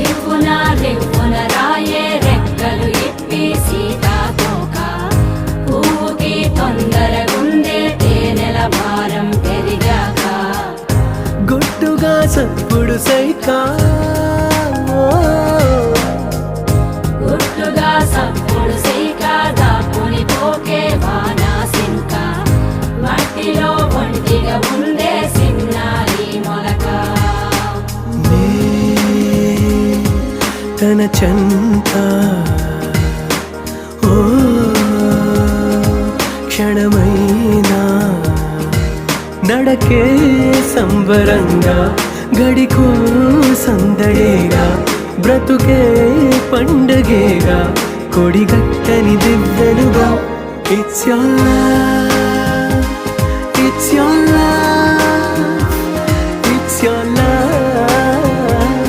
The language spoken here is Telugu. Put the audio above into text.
రివ్వున రివ్వున రాయే రెక్కలు ఇప్పి సీతాకోక పువ్వుకి తొందరగుందే తేనెల భారం పెరిగాక గుట్టుగా సప్పుడు సైకా గుట్టుగా సప్పుడు సైక దాపుని పోకే వానా సింక మట్టిలో ఒంటిగా ఉందే సిన్నారి మొలక తన చెంత ఓ క్షణమైనా నడకే సంబరంగా గడికో సందడేగా బ్రతుకే పండగేగా కొడిగట్టని దివ్వెనుగా ఇట్స్ your